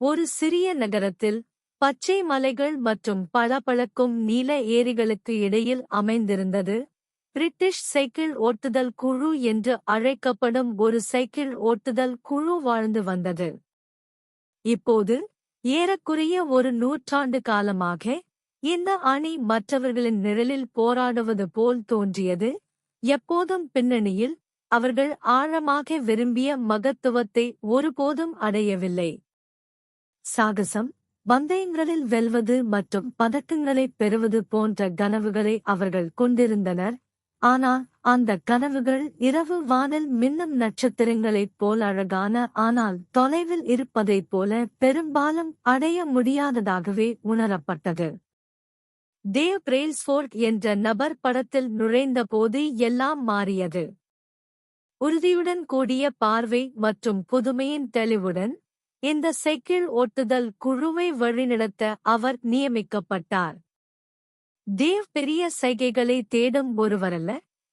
ஒரு சிறிய நகரத்தில் பச்சை மலைகள் மற்றும் பளபளக்கும் நீல ஏரிகளுக்கு இடையில் அமைந்திருந்தது. பிரிட்டிஷ் சைக்கிள் ஓட்டுதல் குழு என்று அழைக்கப்படும் ஒரு சைக்கிள் ஓட்டுதல் குழு வாழ்ந்து வந்தது. இப்போது ஏறக்குறைய ஒரு நூற்றாண்டு காலமாக இந்த அணி மற்றவர்களின் நிழலில் போராடுவது போல் தோன்றியது. எப்போதும் பின்னணியில் அவர்கள் ஆழமாக விரும்பிய மகத்துவத்தை ஒருபோதும் அடையவில்லை. சாகசம், பந்தயங்களில் வெல்வது மற்றும் பதக்கங்களைப் பெறுவது போன்ற கனவுகளை அவர்கள் கொண்டிருந்தனர். ஆனால் அந்த கனவுகள் இரவு வானில் மின்னும் நட்சத்திரங்களைப் போல் அழகான ஆனால் தொலைவில் இருப்பதைப் போல பெரும்பாலும் அடைய முடியாததாகவே உணரப்பட்டது. டேவ் பிரெய்ல்ஸ்ஃபோர்ட் என்ற நபர் படத்தில் நுழைந்தபோது எல்லாம் மாறியது. உறுதியுடன் கூடிய பார்வை மற்றும் புதுமையின் தெளிவுடன் இந்த சைக்கிள் ஓட்டுதல் குழுவை வழிநடத்த அவர் நியமிக்கப்பட்டார். டேவ் பெரிய சைகைகளை தேடும் ஒருவரல்ல,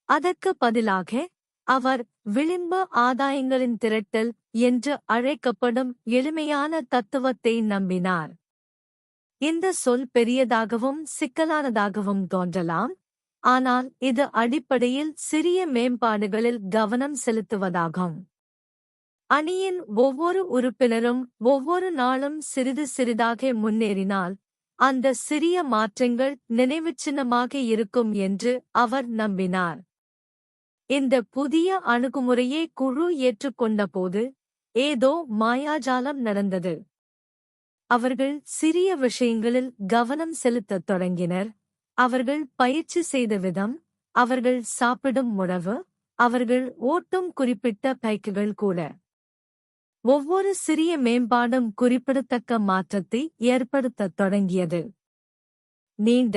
அதற்கு பதிலாக அவர் விளிம்பு ஆதாயங்களின் திரட்டல் என்று அழைக்கப்படும் எளிமையான தத்துவத்தை நம்பினார். இந்த சொல் பெரியதாகவும் சிக்கலானதாகவும் தோன்றலாம், ஆனால் இது அடிப்படையில் சிறிய மேம்பாடுகளில் கவனம் செலுத்துவதாகும். அணியின் ஒவ்வொரு உறுப்பினரும் ஒவ்வொரு நாளும் சிறிது சிறிதாக முன்னேறினால் அந்த சிறிய மாற்றங்கள் நினைவுச்சின்னமாக இருக்கும் என்று அவர் நம்பினார். இந்த புதிய அணுகுமுறையை குழு ஏற்றுக்கொண்டபோது ஏதோ மாயாஜாலம் நடந்தது. அவர்கள் சிறிய விஷயங்களில் கவனம் செலுத்தத் தொடங்கினர். அவர்கள் பயிற்சி செய்த விதம், அவர்கள் சாப்பிடும் உணவு, அவர்கள் ஓட்டும் குறிப்பிட்ட பைக்குகள் கூட. ஒவ்வொரு சிறிய மேம்பாடும் குறிப்பிடத்தக்க மாற்றத்தை ஏற்படுத்தத் தொடங்கியது. நீண்ட,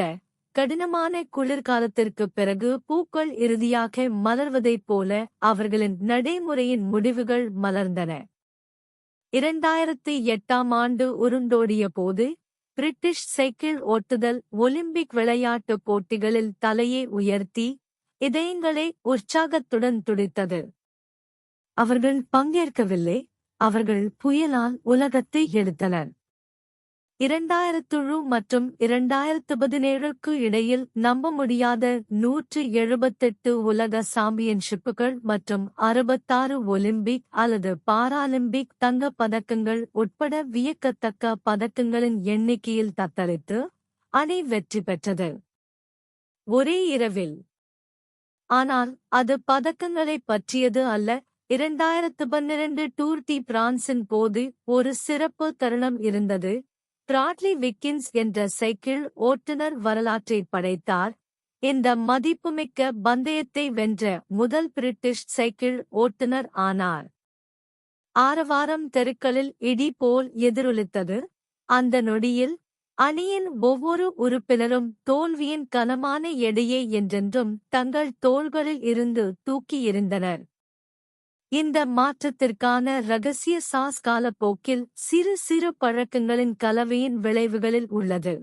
கடினமான குளிர்காலத்திற்குப் பிறகு பூக்கள் இறுதியாக மலர்வதைப் போல அவர்களின் நடைமுறையின் முடிவுகள் மலர்ந்தன. 2008ஆம் ஆண்டு உருண்டோடிய போது பிரிட்டிஷ் சைக்கிள் ஓட்டுதல் ஒலிம்பிக் விளையாட்டுப் போட்டிகளில் தலையை உயர்த்தி இதயங்களை உற்சாகத்துடன் துடித்தது. அவர்கள் பங்கேற்கவில்லை, அவர்கள் புயலால் உலகத்தை எடுத்தனர். 2007 மற்றும் 2017க்கு இடையில் நம்ப முடியாத 178 உலக சாம்பியன்ஷிப்புகள் மற்றும் 66 ஒலிம்பிக் அல்லது பாராலிம்பிக் தங்கப் பதக்கங்கள் உட்பட வியக்கத்தக்க பதக்கங்களின் எண்ணிக்கையில் தத்தளித்து அணி வெற்றி பெற்றது. ஒரே இரவில். ஆனால் அது பதக்கங்களைப் பற்றியது அல்ல. 2012 டூர் டி பிரான்சின் போது ஒரு சிறப்பு தருணம் இருந்தது. பிராட்லி விக்கின்ஸ் என்ற சைக்கிள் ஓட்டுநர் வரலாற்றைப் படைத்தார். இந்த மதிப்புமிக்க பந்தயத்தை வென்ற முதல் பிரிட்டிஷ் சைக்கிள் ஓட்டுநர் ஆனார். ஆரவாரம் தெருக்களில் இடி போல் எதிரொலித்தது. அந்த நொடியில் அணியின் ஒவ்வொரு உறுப்பினரும் தோல்வியின் கனமான எடையை என்றென்றும் தங்கள் தோள்களில் இருந்து தூக்கி எறிந்தனர். இந்த மாற்றத்திற்கான ரகசிய சாஸ் காலப்போக்கில் சிறு சிறு பழக்கங்களின் கலவையின் விளைவுகளில் உள்ளது.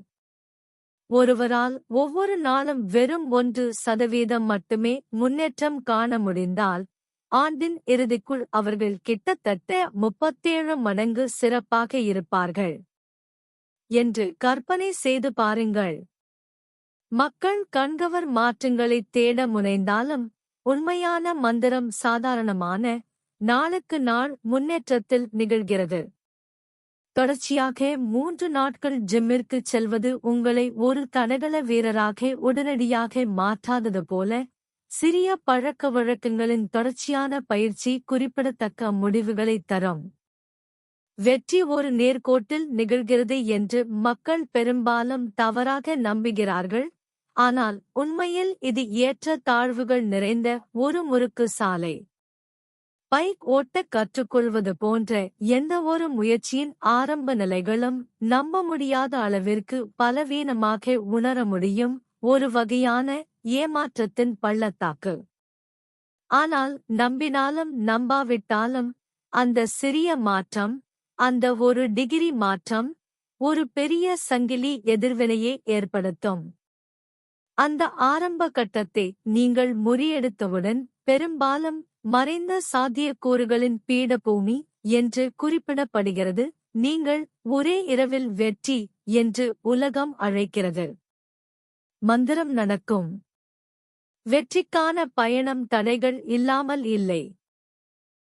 ஒருவரால் ஒவ்வொரு நாளும் வெறும் 1% மட்டுமே முன்னேற்றம் காண முடிந்தால் ஆண்டின் இறுதிக்குள் அவர்கள் கிட்டத்தட்ட 37 மடங்கு சிறப்பாக இருப்பார்கள் என்று கற்பனை செய்து பாருங்கள். மக்கள் கண்கவர் மாற்றங்களைத் தேட முனைந்தாலும் உண்மையான மந்திரம் சாதாரணமான, நாளுக்கு நாள் முன்னேற்றத்தில் நிகழ்கிறது. தொடர்ச்சியாக 3 நாட்கள் ஜிம்மிற்குச் செல்வது உங்களை ஒரு தடகள வீரராக உடனடியாக மாற்றாதது போல, சிறிய பழக்க வழக்கங்களின் தொடர்ச்சியான பயிற்சி குறிப்பிடத்தக்க முடிவுகளைத் தரும். வெற்றி ஒரு நேர்கோட்டில் நிகழ்கிறது என்று மக்கள் பெரும்பாலும் தவறாக நம்புகிறார்கள், ஆனால் உண்மையில் இது ஏற்ற தாழ்வுகள் நிறைந்த ஒரு முறுக்கு சாலை. பைக் ஓட்டக் கற்றுக்கொள்வது போன்ற எந்தவொரு முயற்சியின் ஆரம்ப நிலைகளும் நம்ப முடியாத அளவிற்கு பலவீனமாக உணர முடியும், ஒரு வகையான ஏமாற்றத்தின் பள்ளத்தாக்கு. ஆனால் நம்பினாலும் நம்பாவிட்டாலும் அந்த சிறிய மாற்றம், அந்த ஒரு டிகிரி மாற்றம், ஒரு பெரிய சங்கிலி எதிர்வினையை ஏற்படுத்தும். அந்த ஆரம்ப கட்டத்தை நீங்கள் முறியடித்தவுடன் பெரும்பாலும் மறைந்த சாத்தியக்கூறுகளின் பீடபூமி என்று குறிப்பிடப்படுகிறது. நீங்கள் ஒரே இரவில் வெற்றி என்று உலகம் அழைக்கிறது. மந்திரம் நடக்கும். வெற்றிக்கான பயணம் தடைகள் இல்லாமல் இல்லை.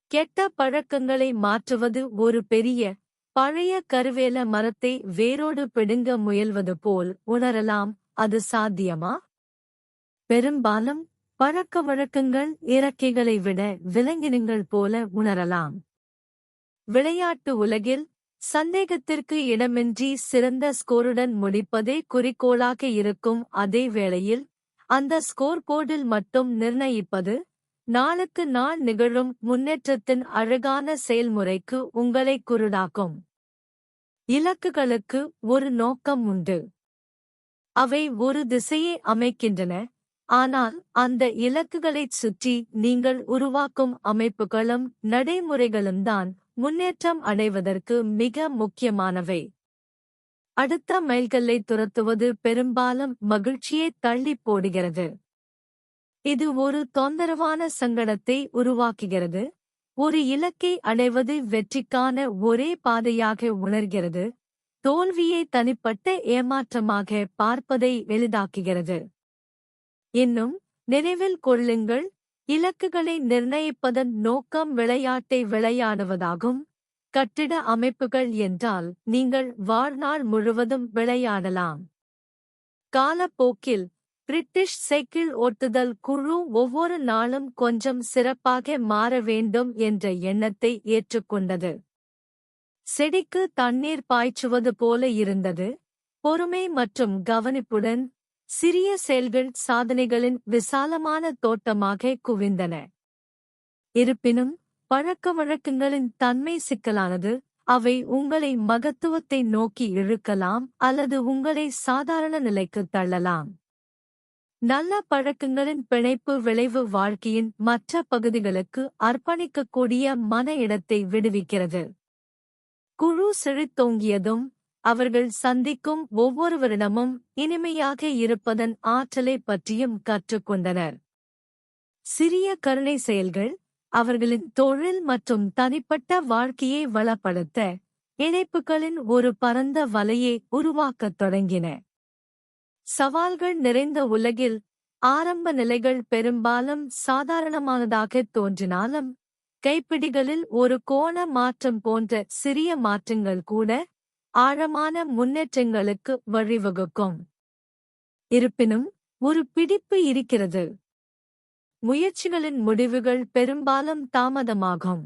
கெட்ட பழக்கங்களை மாற்றுவது ஒரு பெரிய பழைய கருவேல மரத்தை வேரோடு பிடுங்க முயல்வது போல் உணரலாம். அது சாத்தியமா? பெரும்பாலும் பழக்க வழக்கங்கள் இறக்கைகளை விட விலங்கினங்கள் போல உணரலாம். விளையாட்டு உலகில் சந்தேகத்திற்கு இடமின்றி சிறந்த ஸ்கோருடன் முடிப்பதே குறிக்கோளாக இருக்கும் அதே வேளையில் அந்த ஸ்கோர் போர்டில் மட்டும் நிர்ணயிப்பது நாளுக்கு நாள் நிகழும் முன்னேற்றத்தின் அழகான செயல்முறைக்கு உங்களை குருடாக்கும். இலக்குகளுக்கு ஒரு நோக்கம் உண்டு. அவை ஒரு திசையை அமைக்கின்றன. ஆனால் அந்த இலக்குகளைச் சுற்றி நீங்கள் உருவாக்கும் அமைப்புகளும் நடைமுறைகளும்தான் முன்னேற்றம் அடைவதற்கு மிக முக்கியமானவை. அடுத்த மைல்கல்லை துரத்துவது பெரும்பாலும் மகிழ்ச்சியை தள்ளிப் போடுகிறது. இது ஒரு தொந்தரவான சங்கடத்தை உருவாக்குகிறது. ஒரு இலக்கை அடைவது வெற்றிக்கான ஒரே பாதையாக உணர்கிறது. தோல்வியை தனிப்பட்ட ஏமாற்றமாக பார்ப்பதை எளிதாக்குகிறது. இன்னும் நினைவில் கொள்ளுங்கள், இலக்குகளை நிர்ணயிப்பதன் நோக்கம் விளையாட்டை விளையாடுவதாகும். கட்டிட அமைப்புகள் என்றால் நீங்கள் வாழ்நாள் முழுவதும் விளையாடலாம். காலப்போக்கில் பிரிட்டிஷ் சைக்கிள் ஓட்டுதல் குழு ஒவ்வொரு நாளும் கொஞ்சம் சிறப்பாக மாற வேண்டும் என்ற எண்ணத்தை ஏற்றுக்கொண்டது. செடிக்கு தண்ணீர் பாய்ச்சுவது போல இருந்தது. பொறுமை மற்றும் கவனிப்புடன் சிறிய செயல்கள் சாதனைகளின் விசாலமான தோட்டமாக குவிந்தன. இருப்பினும் பழக்கவழக்கங்களின் தன்மை சிக்கலானது. அவை உங்களை மகத்துவத்தை நோக்கி இழுக்கலாம் அல்லது உங்களை சாதாரண நிலைக்கு தள்ளலாம். நல்ல பழக்கங்களின் பிணைப்பு விளைவு வாழ்க்கையின் மற்ற பகுதிகளுக்கு அர்ப்பணிக்கக்கூடிய மன இடத்தை விடுவிக்கிறது. குழு செழித்தோங்கியதும் அவர்கள் சந்திக்கும் ஒவ்வொருவரிடமும் இனிமையாக இருப்பதன் ஆற்றலை பற்றியும் கற்றுக்கொண்டனர். சிறிய கருணை செயல்கள் அவர்களின் தொழில் மற்றும் தனிப்பட்ட வாழ்க்கையை வளப்படுத்த இணைப்புகளின் ஒரு பரந்த வலையை உருவாக்கத் தொடங்கின. சவால்கள் நிறைந்த உலகில் ஆரம்ப நிலைகள் பெரும்பாலும் சாதாரணமானதாக தோன்றினாலும் கைப்பிடிகளில் ஒரு கோண மாற்றம் போன்ற சிறிய மாற்றங்கள் கூட ஆழமான முன்னேற்றங்களுக்கு வழிவகுக்கும். இருப்பினும் ஒரு பிடிப்பு இருக்கிறது. முயற்சிகளின் முடிவுகள் பெரும்பாலும் தாமதமாகும்.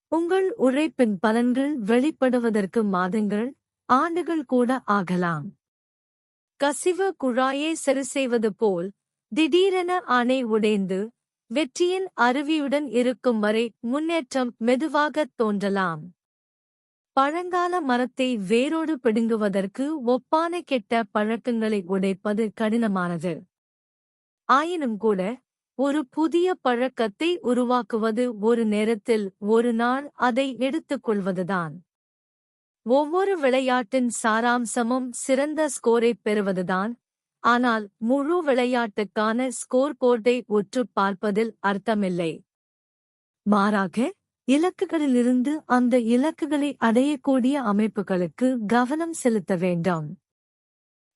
உங்கள் உழைப்பின் பலன்கள் வெளிப்படுவதற்கு மாதங்கள், ஆண்டுகள் கூட ஆகலாம். கசிவு குழாயை சரிசெய்வது போல் திடீரென அணை உடைந்து வெற்றியின் அருவியுடன் இருக்கும் வரை முன்னேற்றம் மெதுவாகத் தோன்றலாம். பழங்கால மரத்தை வேரோடு பிடுங்குவதற்கு ஒப்பான கெட்ட பழக்கங்களை உடைப்பது கடினமானது. ஆயினும் கூட ஒரு புதிய பழக்கத்தை உருவாக்குவது ஒரு நேரத்தில் ஒரு நாள் அதை எடுத்துக்கொள்வதுதான். ஒவ்வொரு விளையாட்டின் சாராம்சமும் சிறந்த ஸ்கோரைப் பெறுவதுதான். ஆனால் முழு விளையாட்டுக்கான ஸ்கோர் போர்டை உற்றுப் பார்ப்பதில் அர்த்தமில்லை. மாறாக இலக்குகளிலிருந்து அந்த இலக்குகளை அடையக்கூடிய அமைப்புகளுக்கு கவனம் செலுத்த வேண்டும்.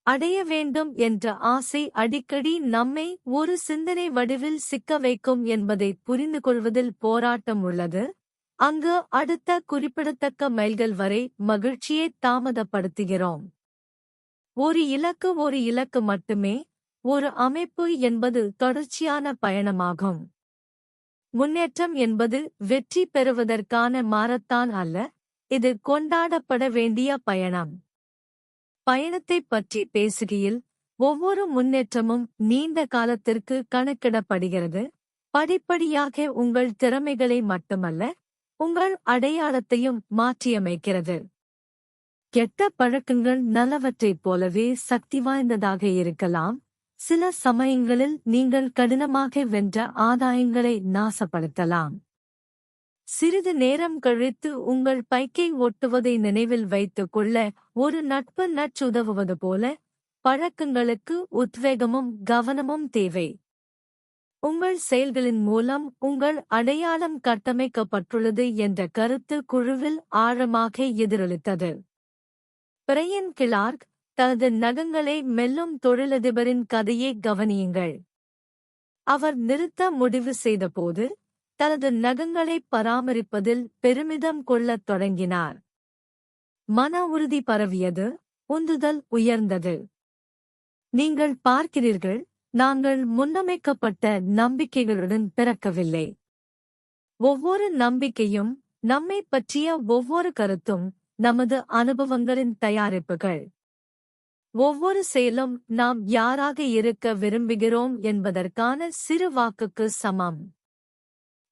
அடைய வேண்டும் என்ற ஆசை அடிக்கடி நம்மை ஒரு சிந்தனை வடிவில் சிக்க வைக்கும் என்பதை புரிந்துகொள்வதில் போராட்டம் உள்ளது. அங்கு அடுத்த குறிப்பிடத்தக்க மைல்கள் வரை மகிழ்ச்சியை தாமதப்படுத்துகிறோம். ஒரு இலக்கு மட்டுமே. ஒரு அமைப்பு என்பது தொடர்ச்சியான பயணமாகும். முன்னேற்றம் என்பது வெற்றி பெறுவதற்கான மாரத்தான் அல்ல, இது கொண்டாடப்பட வேண்டிய பயணம். பயணத்தைப் பற்றி பேசுகையில் ஒவ்வொரு முன்னேற்றமும் நீண்ட காலத்திற்கு கணக்கிடப்படுகிறது. படிப்படியாக உங்கள் திறமைகளை மட்டுமல்ல, உங்கள் அடையாளத்தையும் மாற்றியமைக்கிறது. கெட்ட பழக்கங்கள் நல்லவற்றைப் போலவே சக்தி வாய்ந்ததாக இருக்கலாம். சில சமயங்களில் நீங்கள் கடினமாக வென்ற ஆதாயங்களை நாசப்படுத்தலாம். சிறிது நேரம் கழித்து உங்கள் பைக்கை ஒட்டுவதை நினைவில் வைத்துக் கொள்ள ஒரு நட்பு நச்சுதவுவது போல பழக்கங்களுக்கு உத்வேகமும் கவனமும் தேவை. உங்கள் செயல்களின் மூலம் உங்கள் அடையாளம் கட்டமைக்கப்பட்டுள்ளது என்ற கருத்து குழுவில் ஆழமாக எதிரொலித்தது. பிரையன் கிளார்க் தனது நகங்களை மெல்லும் தொழிலதிபரின் கதையை கவனியுங்கள். அவர் நிறுத்த முடிவு செய்தபோது தனது நகங்களை பராமரிப்பதில் பெருமிதம் கொள்ளத் தொடங்கினார். மன உறுதி பரவியது, உந்துதல் உயர்ந்தது. நீங்கள் பார்க்கிறீர்கள், நாங்கள் முன்னமைக்கப்பட்ட நம்பிக்கைகளுடன் பிறக்கவில்லை. ஒவ்வொரு நம்பிக்கையும், நம்மை பற்றிய ஒவ்வொரு கருத்தும், நமது அனுபவங்களின் தயாரிப்புகள். ஒவ்வொரு செயலும் நாம் யாராக இருக்க விரும்புகிறோம் என்பதற்கான சிறு வாக்குக்கு சமம்.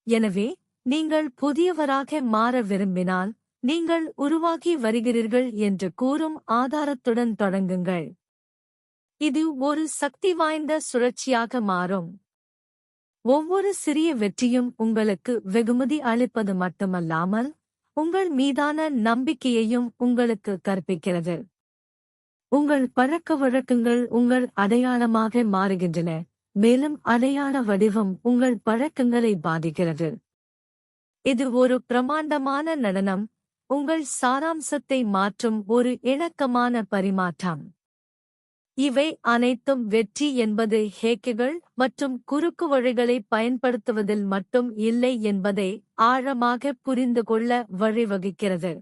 எனவே, நீங்கள் புதியவராக மாற விரும்பினால், நீங்கள் உருவாகி வருகிறீர்கள் என்று கூறும் ஆதாரத்துடன் தொடங்குங்கள். இது ஒரு சக்தி வாய்ந்த சுழற்சியாக மாறும். ஒவ்வொரு சிறிய வெற்றியும் உங்களுக்கு வெகுமதி அளிப்பது மட்டுமல்லாமல், உங்கள் மீதான நம்பிக்கையையும் உங்களுக்கு கற்பிக்கிறது. உங்கள் பழக்கவழக்கங்கள் உங்கள் அடையாளமாக மாறுகின்றன, மேலும் அடையாள வடிவம் உங்கள் பழக்கங்களை பாதிக்கிறது. இது ஒரு பிரமாண்டமான நடனம், உங்கள் சாராம்சத்தை மாற்றும் ஒரு இணக்கமான பரிமாற்றம். இவை அனைத்தும் வெற்றி என்பது ஹேக்குகள் மற்றும் குறுக்கு வழிகளை பயன்படுத்துவதில் மட்டும் இல்லை என்பதை ஆழமாக புரிந்து கொள்ள வழிவகுக்கிறது.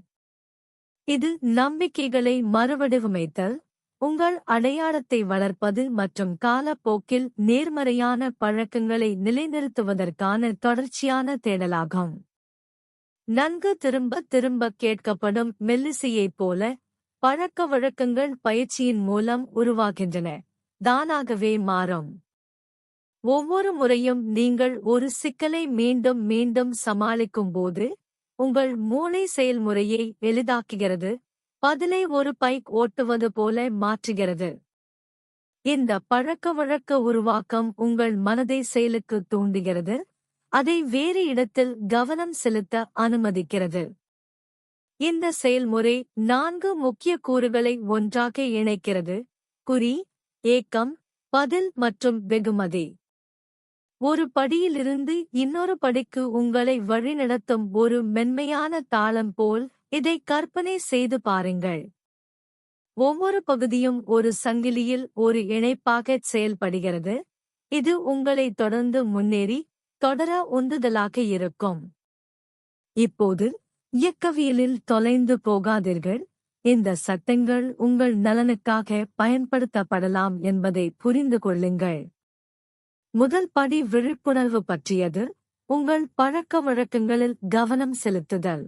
இது நம்பிக்கைகளை மறுவடிவமைத்தல், உங்கள் அடையாளத்தை வளர்ப்பது மற்றும் காலப்போக்கில் நேர்மறையான பழக்கங்களை நிலைநிறுத்துவதற்கான தொடர்ச்சியான தேடலாகும். நன்கு திரும்ப திரும்ப கேட்கப்படும் மெல்லிசையைப் போல, பழக்க வழக்கங்கள் பயிற்சியின் மூலம் உருவாகின்றன, தானாகவே மாறும். ஒவ்வொரு முறையும் நீங்கள் ஒரு சிக்கலை மீண்டும் மீண்டும் சமாளிக்கும்போது, உங்கள் மூளை செயல்முறையை எளிதாக்குகிறது, பதிலை ஒரு பைக் ஓட்டுவது போல மாற்றுகிறது. இந்த பழக்கவழக்க உருவாக்கம் உங்கள் மனதை செயலுக்கு தூண்டுகிறது, அதை வேறு இடத்தில் கவனம் செலுத்த அனுமதிக்கிறது. இந்த செயல்முறை 4 முக்கிய கூறுகளை ஒன்றாக இணைக்கிறது: குறி, ஏக்கம், பதில் மற்றும் வெகுமதி. ஒரு படியிலிருந்து இன்னொரு படிக்கு உங்களை வழிநடத்தும் ஒரு மென்மையான தாளம் போல் இதை கற்பனை செய்து பாருங்கள். ஒவ்வொரு பகுதியும் ஒரு சங்கிலியில் ஒரு இணைப்பாகச் செயல்படுகிறது, இது உங்களை தொடர்ந்து முன்னேறி தொடர உந்துதலாக இருக்கும். இப்போது இயக்கவியலில் தொலைந்து போகாதீர்கள். இந்த சட்டங்கள் உங்கள் நலனுக்காக பயன்படுத்தப்படலாம் என்பதை புரிந்து கொள்ளுங்கள். முதல் படி விழிப்புணர்வு பற்றியது, உங்கள் பழக்க வழக்கங்களில் கவனம் செலுத்துதல்.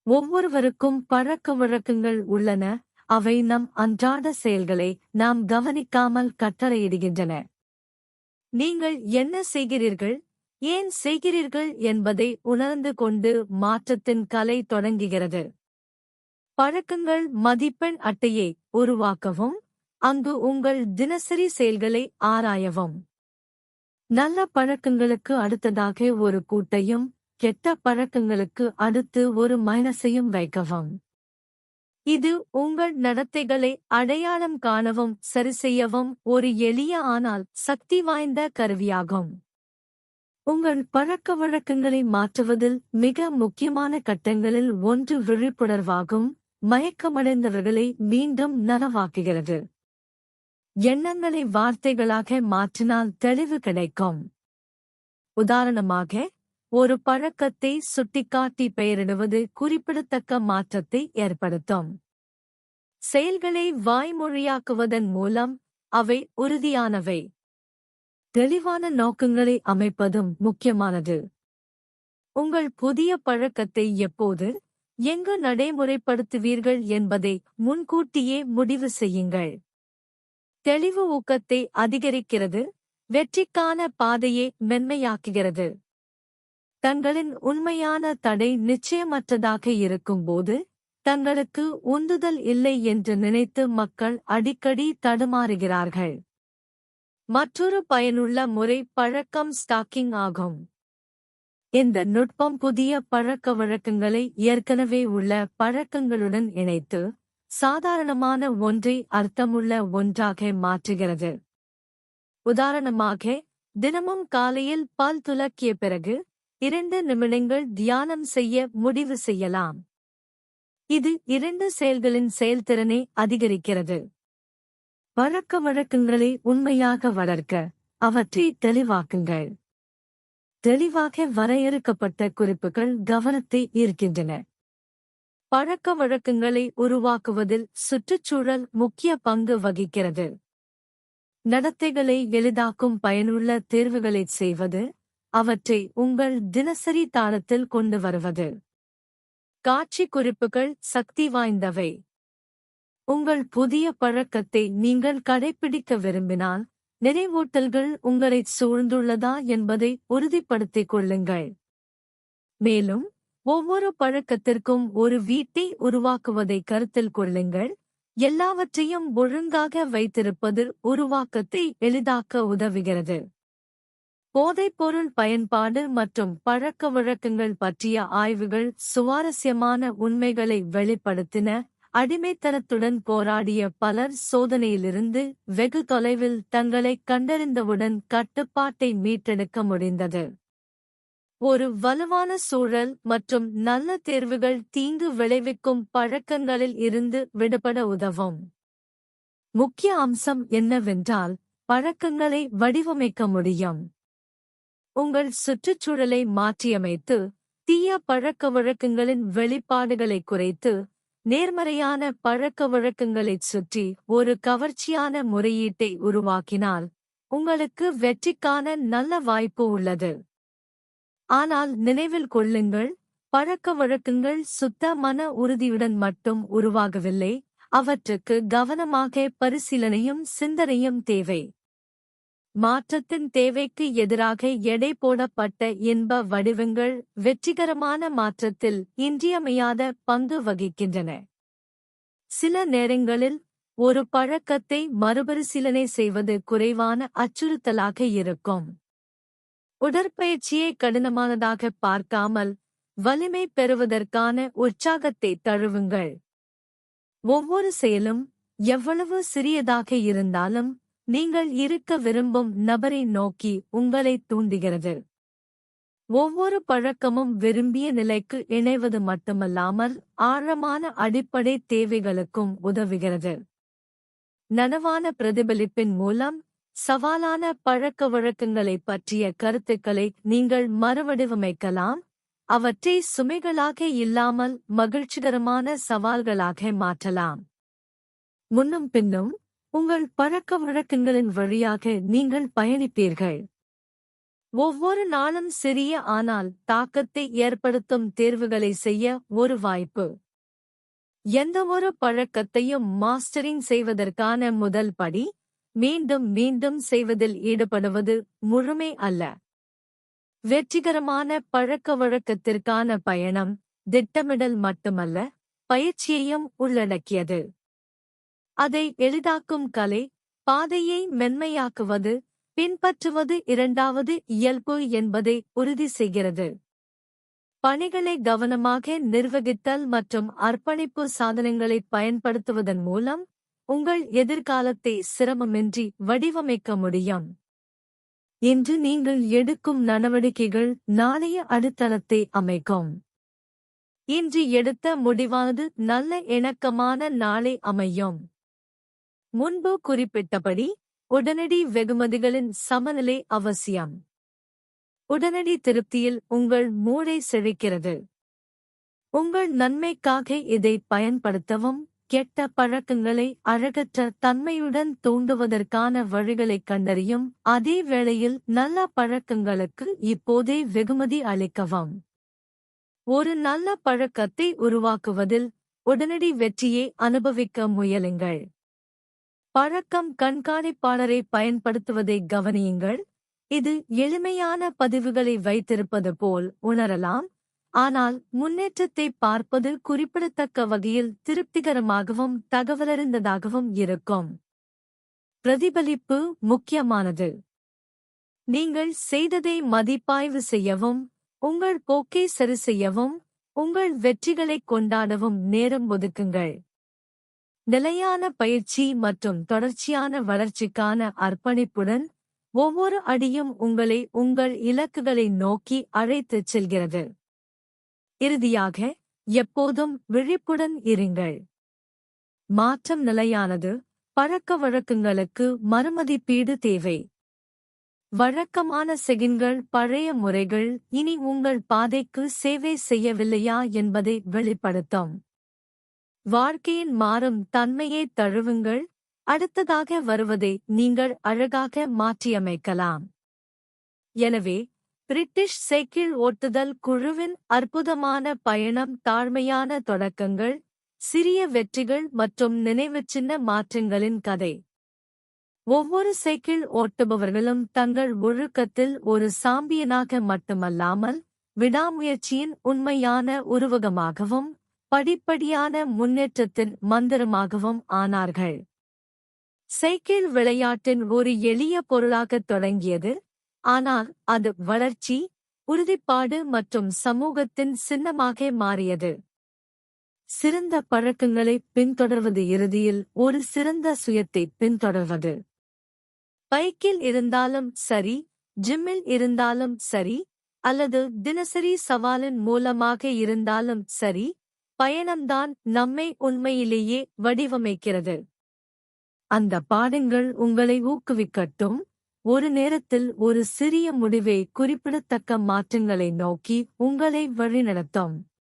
ஒவ்வொருவருக்கும் பழக்க வழக்கங்கள் உள்ளன, அவை நம் அன்றாட செயல்களை நாம் கவனிக்காமல் கட்டளையிடுகின்றன. நீங்கள் என்ன செய்கிறீர்கள், ஏன் செய்கிறீர்கள் என்பதை உணர்ந்து கொண்டு மாற்றத்தின் கலை தொடங்குகிறது. பழக்கங்கள் மதிப்பெண் அட்டையை உருவாக்கவும், அங்கு உங்கள் தினசரி செயல்களை ஆராயவும். நல்ல பழக்கங்களுக்கு அடுத்ததாக ஒரு கூட்டையும், கெட்ட பழக்கங்களுக்கு அடுத்து ஒரு மைனஸையும் வைக்கவும். இது உங்கள் நடத்தைகளை அடையாளம் காணவும் சரிசெய்யவும் ஒரு எளிய ஆனால் சக்தி வாய்ந்த கருவியாகும். உங்கள் பழக்க வழக்கங்களை மாற்றுவதில் மிக முக்கியமான கட்டங்களில் ஒன்று விழிப்புணர்வாகும், மயக்கமடைந்தவர்களை மீண்டும் நனவாக்குகிறது. எண்ணங்களை வார்த்தைகளாக மாற்றினால் தெளிவு கிடைக்கும். உதாரணமாக, ஒரு பழக்கத்தை சுட்டிக்காட்டி பெயரிடுவது குறிப்பிடத்தக்க மாற்றத்தை ஏற்படுத்தும். செயல்களை வாய்மொழியாக்குவதன் மூலம் அவை உறுதியானவை. தெளிவான நோக்கங்களை அமைப்பதும் முக்கியமானது. உங்கள் புதிய பழக்கத்தை எப்போது, எங்கு நடைமுறைப்படுத்துவீர்கள் என்பதை முன்கூட்டியே முடிவு செய்யுங்கள். தெளிவு ஊக்கத்தை அதிகரிக்கிறது, வெற்றிக்கான பாதையை மென்மையாக்குகிறது. தங்களின் உண்மையான தடை நிச்சயமற்றதாக இருக்கும்போது, தங்களுக்கு உந்துதல் இல்லை என்று நினைத்து மக்கள் அடிக்கடி தடுமாறுகிறார்கள். மற்றொரு பயனுள்ள முறை பழக்கம் ஸ்டாக்கிங் ஆகும். இந்த நுட்பம் புதிய பழக்க வழக்கங்களை ஏற்கனவே உள்ள பழக்கங்களுடன் இணைத்து, சாதாரணமான ஒன்றை அர்த்தமுள்ள ஒன்றாக மாற்றுகிறது. உதாரணமாக, தினமும் காலையில் பால் துலக்கிய பிறகு 2 நிமிடங்கள் தியானம் செய்ய முடிவு செய்யலாம். இது 2 செயல்களின் செயல்திறனை அதிகரிக்கிறது. பழக்கவழக்கங்களை உண்மையாக வளர்க்க அவற்றை தெளிவாக்குங்கள். தெளிவாக வரையறுக்கப்பட்ட குறிப்புகள் கவனத்தை ஈர்க்கின்றன. பழக்கவழக்கங்களை உருவாக்குவதில் சுற்றுச்சூழல் முக்கிய பங்கு வகிக்கிறது. நடத்தைகளை எளிதாக்கும் பயனுள்ள தேர்வுகளைச் செய்வது, அவற்றை உங்கள் தினசரி தாளத்தில் கொண்டு வருவது. காட்சி குறிப்புகள் சக்தி வாய்ந்தவை. உங்கள் புதிய பழக்கத்தை நீங்கள் கடைப்பிடிக்க விரும்பினால், நினைவூட்டல்கள் உங்களைச் சூழ்ந்துள்ளதா என்பதை உறுதிப்படுத்திக் கொள்ளுங்கள். மேலும், ஒவ்வொரு பழக்கத்திற்கும் ஒரு வீட்டை உருவாக்குவதை கருத்தில் கொள்ளுங்கள். எல்லாவற்றையும் ஒழுங்காக வைத்திருப்பது உருவாக்கத்தை எளிதாக்க உதவுகிறது. போதைப்பொருள் பயன்பாடு மற்றும் பழக்கவழக்கங்கள் பற்றிய ஆய்வுகள் சுவாரஸ்யமான உண்மைகளை வெளிப்படுத்தின. அடிமைத்தனத்துடன் போராடிய பலர் சோதனையிலிருந்து வெகு தொலைவில் தங்களைக் கண்டறிந்தவுடன் கட்டுப்பாட்டை மீட்டெடுக்க முடிந்தது. ஒரு வலுவான சூழல் மற்றும் நல்ல தேர்வுகள் தீங்கு விளைவிக்கும் பழக்கங்களில் இருந்து விடுபட உதவும். முக்கிய அம்சம் என்னவென்றால், பழக்கங்களை வடிவமைக்க முடியும். உங்கள் சுற்றுச்சூழலை மாற்றியமைத்து, தீய பழக்கவழக்கங்களின் வெளிப்பாடுகளை குறைத்து, நேர்மறையான பழக்கவழக்கங்களைச் சுற்றி ஒரு கவர்ச்சியான முறையீட்டை உருவாக்கினால், உங்களுக்கு வெற்றிக்கான நல்ல வாய்ப்பு உள்ளது. ஆனால் நினைவில் கொள்ளுங்கள், பழக்கவழக்கங்கள் சுத்த மன உறுதியுடன் மட்டும் உருவாகவில்லை, அவற்றுக்கு கவனமாக பரிசீலனையும் சிந்தனையும் தேவை. மாற்றத்தின் தேவைக்கு எதிராக எடை போடப்பட்ட இன்ப வடிவங்கள் வெற்றிகரமான மாற்றத்தில் இன்றியமையாத பங்கு வகிக்கின்றன. சில நேரங்களில் ஒரு பழக்கத்தை மறுபரிசீலனை செய்வது குறைவான அச்சுறுத்தலாக இருக்கும். உடற்பயிற்சியை கடினமானதாக பார்க்காமல், வலிமை பெறுவதற்கான உற்சாகத்தை தழுவுங்கள். ஒவ்வொரு செயலும், எவ்வளவு சிறியதாக இருந்தாலும், நீங்கள் இருக்க விரும்பும் நபரை நோக்கி உங்களை தூண்டுகிறது. ஒவ்வொரு பழக்கமும் விரும்பிய நிலைக்கு இணைவது மட்டுமல்லாமல் ஆழமான அடிப்படை தேவைகளுக்கும் உதவுகிறது. நனவான பிரதிபலிப்பின் மூலம் சவாலான பழக்கவழக்கங்களைப் பற்றிய கருத்துக்களை நீங்கள் மறுவடிவமைக்கலாம், அவற்றை சுமைகளாக இல்லாமல் மகிழ்ச்சிகரமான சவால்களாக மாற்றலாம். முன்னும் பின்னும் உங்கள் பழக்கவழக்கங்களின் வழியாக நீங்கள் பயணிப்பீர்கள். ஒவ்வொரு நாளும் சிறிய ஆனால் தாக்கத்தை ஏற்படுத்தும் தேர்வுகளை செய்ய ஒரு வாய்ப்பு. எந்தவொரு பழக்கத்தையும் மாஸ்டரிங் செய்வதற்கான முதல் படி, மீண்டும் மீண்டும் செய்வதில் ஈடுபடுவது முழுமை அல்ல. வெற்றிகரமான பழக்கவழக்கத்திற்கான பயணம், திட்டமிடல் மட்டுமல்ல, பயிற்சியையும் உள்ளடக்கியது. அதை எளிதாக்கும் கலை, பாதையை மென்மையாக்குவது, பின்பற்றுவது இரண்டாவது இயல்பு என்பதை உறுதி செய்கிறது. பணிகளை கவனமாக நிர்வகித்தல் மற்றும் அர்ப்பணிப்பு சாதனங்களை பயன்படுத்துவதன் மூலம் உங்கள் எதிர்காலத்தை சிரமமின்றி வடிவமைக்க முடியும். இன்று நீங்கள் எடுக்கும் நடவடிக்கைகள் நாளைய அடித்தளத்தை அமைக்கும். இன்று எடுத்த முடிவானது நல்ல இணக்கமான நாளை அமையும். முன்பு குறிப்பிட்டபடி, உடனடி வெகுமதிகளின் சமநிலை அவசியம். உடனடி திருப்தியில் உங்கள் மூளை செழிக்கிறது. உங்கள் நன்மைக்காக இதை பயன்படுத்தவும், கெட்ட பழக்கங்களை அழகற்ற தன்மையுடன் தூண்டுவதற்கான வழிகளைக் கண்டறியும் அதே வேளையில் நல்ல பழக்கங்களுக்கு இப்போதே வெகுமதி அளிக்கவும். ஒரு நல்ல பழக்கத்தை உருவாக்குவதில் உடனடி வெற்றியை அனுபவிக்க முயலுங்கள். பழக்கம் கண்காணிப்பாளரை பயன்படுத்துவதை கவனியுங்கள். இது எளிமையான பதிவுகளை வைத்திருப்பது போல் உணரலாம், ஆனால் முன்னேற்றத்தை பார்ப்பது குறிப்பிடத்தக்க வகையில் திருப்திகரமாகவும் தகவலறிந்ததாகவும் இருக்கும். பிரதிபலிப்பு முக்கியமானது. நீங்கள் செய்ததை மதிப்பாய்வு செய்யவும், உங்கள் போக்கை சரிசெய்யவும், உங்கள் வெற்றிகளைக் கொண்டாடவும் நேரம் ஒதுக்குங்கள். நிலையான பயிற்சி மற்றும் தொடர்ச்சியான வளர்ச்சிக்கான அர்ப்பணிப்புடன் ஒவ்வொரு அடியும் உங்களை உங்கள் இலக்குகளை நோக்கி அழைத்துச் செல்கிறது. இறுதியாக, எப்போதும் விழிப்புடன் இருங்கள். மாற்றம் நிலையானது, பழக்கவழக்கங்களுக்கு மறுமதிப்பீடு தேவை. வழக்கமான செகின்கள் பழைய முறைகள் இனி உங்கள் பாதைக்கு சேவை செய்யவில்லையா என்பதை வெளிப்படுத்தும். வாழ்க்கையின் மாறும் தன்மையை தழுவுங்கள், அடுத்ததாக வருவதை நீங்கள் அழகாக மாற்றியமைக்கலாம். எனவே, பிரிட்டிஷ் சைக்கிள் ஓட்டுதல் குழுவின் அற்புதமான பயணம் தாழ்மையான தொடக்கங்கள், சிறிய வெற்றிகள் மற்றும் நினைவுச்சின்ன மாற்றங்களின் கதை. ஒவ்வொரு சைக்கிள் ஓட்டுபவர்களும் தங்கள் ஒழுக்கத்தில் ஒரு சாம்பியனாக மட்டுமல்லாமல், விடாமுயற்சியின் உண்மையான உருவகமாகவும், படிப்படியான முன்னேற்றத்தின் மந்திரமாகவும் ஆனார்கள். சைக்கிள் விளையாட்டின் ஒரு எளிய பொருளாகத் தொடங்கியது, ஆனால் அது வளர்ச்சி, உறுதிப்பாடு மற்றும் சமூகத்தின் சின்னமாக மாறியது. சிறந்த பழக்கங்களை பின்தொடர்வது இறுதியில் ஒரு சிறந்த சுயத்தை பின்தொடர்வது. பைக்கில் இருந்தாலும் சரி, ஜிம்மில் இருந்தாலும் சரி, அல்லது தினசரி சவாலின் மூலமாக இருந்தாலும் சரி, பயணம்தான் நம்மை உண்மையிலேயே வடிவமைக்கிறது. அந்த பாடங்கள் உங்களை ஊக்குவிக்கட்டும், ஒரு நேரத்தில் ஒரு சிறிய முடிவை குறிப்பிடத்தக்க மாற்றங்களை நோக்கி உங்களை வழிநடத்தும்.